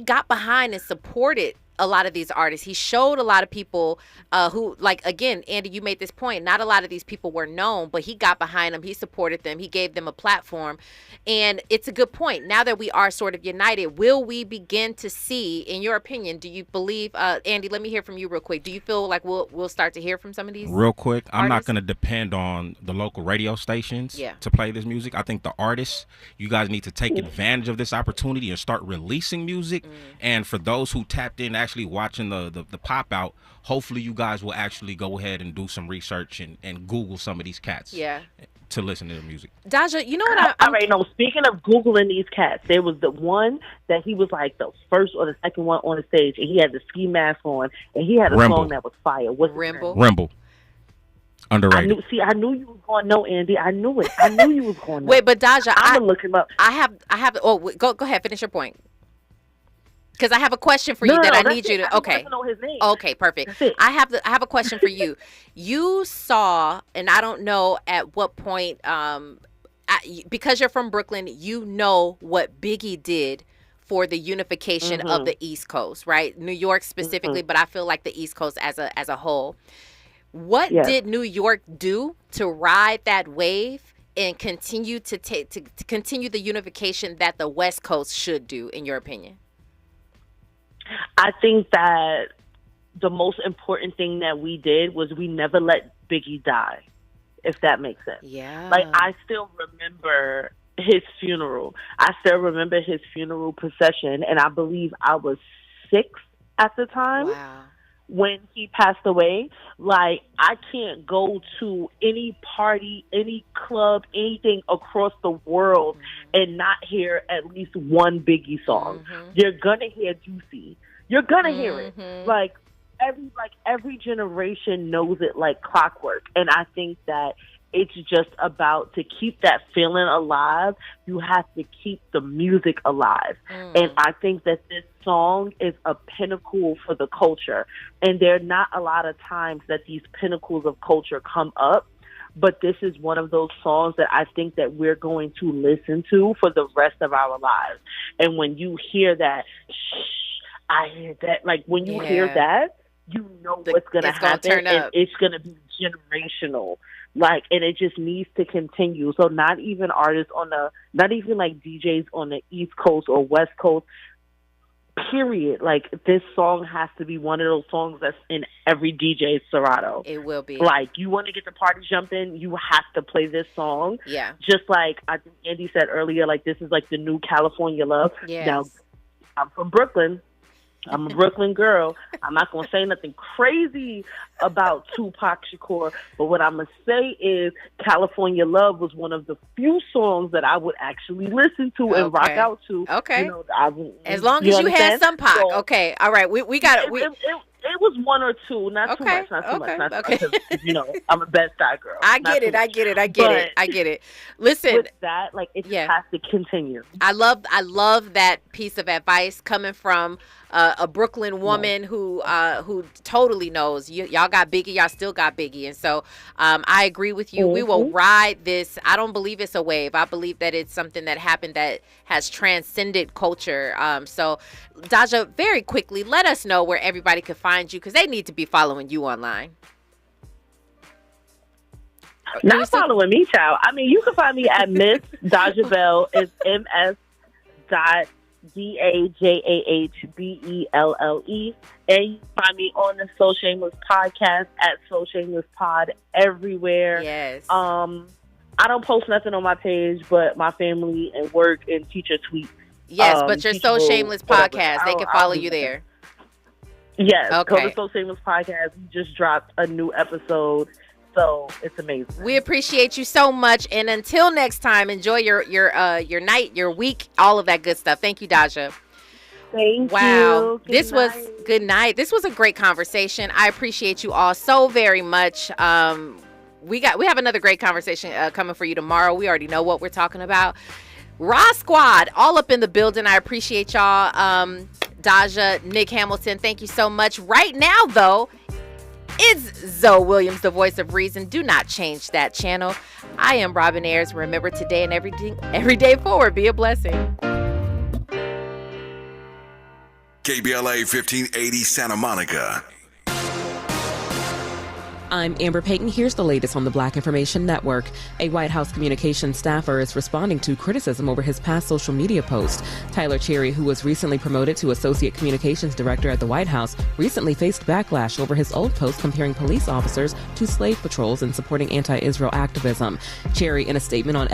got behind and supported a lot of these artists. He showed a lot of people who, like, again, Andy, you made this point, not a lot of these people were known, but he got behind them. He supported them. He gave them a platform. And it's a good point. Now that we are sort of united, will we begin to see, in your opinion, do you believe, Andy, let me hear from you real quick. Do you feel like we'll start to hear from some of these real quick? artists? I'm not going to depend on the local radio stations to play this music. I think the artists, you guys need to take advantage of this opportunity and start releasing music. And for those who tapped in, actually watching the pop out, hopefully you guys will actually go ahead and do some research and Google some of these cats to listen to the music. Daja, you know what all right, no, speaking of Googling these cats, there was the one that he was like the first or the second one on the stage, and he had the ski mask on, and he had a song that was fire. What's Rimble? Rimble. Underrated. I knew you was going to know, Andy. I knew it. I knew you was going to know. Wait, but Daja, I'm going to look him up. I have. Oh, go ahead. Finish your point. Because I have a question for you I need you to. Okay. I know his name. Okay, perfect. I have a question for you. You saw, and I don't know at what point, because you're from Brooklyn, you know what Biggie did for the unification of the East Coast, right? New York specifically, but I feel like the East Coast as a whole. What did New York do to ride that wave and continue to continue the unification that the West Coast should do, in your opinion? I think that the most important thing that we did was we never let Biggie die, if that makes sense. Yeah. Like, I still remember his funeral. I still remember his funeral procession, and I believe I was 6 at the time. Wow. When he passed away. Like, I can't go to any party, any club, anything across the world and not hear at least one Biggie song. You're gonna hear Juicy. You're gonna hear it. Like every generation knows it like clockwork. And I think that it's just about, to keep that feeling alive, you have to keep the music alive. And I think that this song is a pinnacle for the culture. And there are not a lot of times that these pinnacles of culture come up. But this is one of those songs that I think that we're going to listen to for the rest of our lives. And when you hear that, I hear that. Like, when you hear that, you know what's going to happen. And it's going to be generational. Like, and it just needs to continue. So not even artists not even like DJs on the East Coast or West Coast, period. Like, this song has to be one of those songs that's in every DJ's Serato. It will be. Like, you want to get the party jumping, you have to play this song. Yeah. Just like I think Andy said earlier, like, this is like the new California love. Yes. Now, I'm from Brooklyn. I'm a Brooklyn girl. I'm not going to say nothing crazy about Tupac Shakur, but what I'm going to say is California Love was one of the few songs that I would actually listen to and rock out to. Okay. You know, as long as you had some Pac. So, okay. All right. We got it. It was one or two, not too much, not too much. Because, you know, I'm a Bed-Stuy girl. I get it. Listen, with that, like, it has to continue. I love that piece of advice coming from a Brooklyn woman who totally knows. Y'all got Biggie, y'all still got Biggie, and so I agree with you. We will ride this. I don't believe it's a wave. I believe that it's something that happened that has transcended culture. So, Daja, very quickly, let us know where everybody could find you, because they need to be following you online. Not following me, child. I mean, you can find me at Miss Daja Bell. It's MS.DAJAHBELLE. And you can find me on the So Shameless podcast at So Shameless Pod everywhere. Yes. I don't post nothing on my page, but my family and work and teacher tweet. Yes, but your So Shameless podcast, they can follow you there. Yes. Okay. Go to So Shameless podcast. We just dropped a new episode. So it's amazing. We appreciate you so much, and until next time, enjoy your night, your week, all of that good stuff. Thank you, Daja. Thank you. Good night. This was a great conversation. I appreciate you all so very much. We have another great conversation coming for you tomorrow. We already know what we're talking about. Raw Squad, all up in the building. I appreciate y'all. Daja, Nick Hamilton, thank you so much. Right now, though, it's Zoe Williams, the voice of reason. Do not change that channel. I am Robin Ayers. Remember, today and every day forward, be a blessing. KBLA 1580 Santa Monica. I'm Amber Payton. Here's the latest on the Black Information Network. A White House communications staffer is responding to criticism over his past social media post. Tyler Cherry, who was recently promoted to Associate Communications Director at the White House, recently faced backlash over his old post comparing police officers to slave patrols and supporting anti-Israel activism. Cherry, in a statement on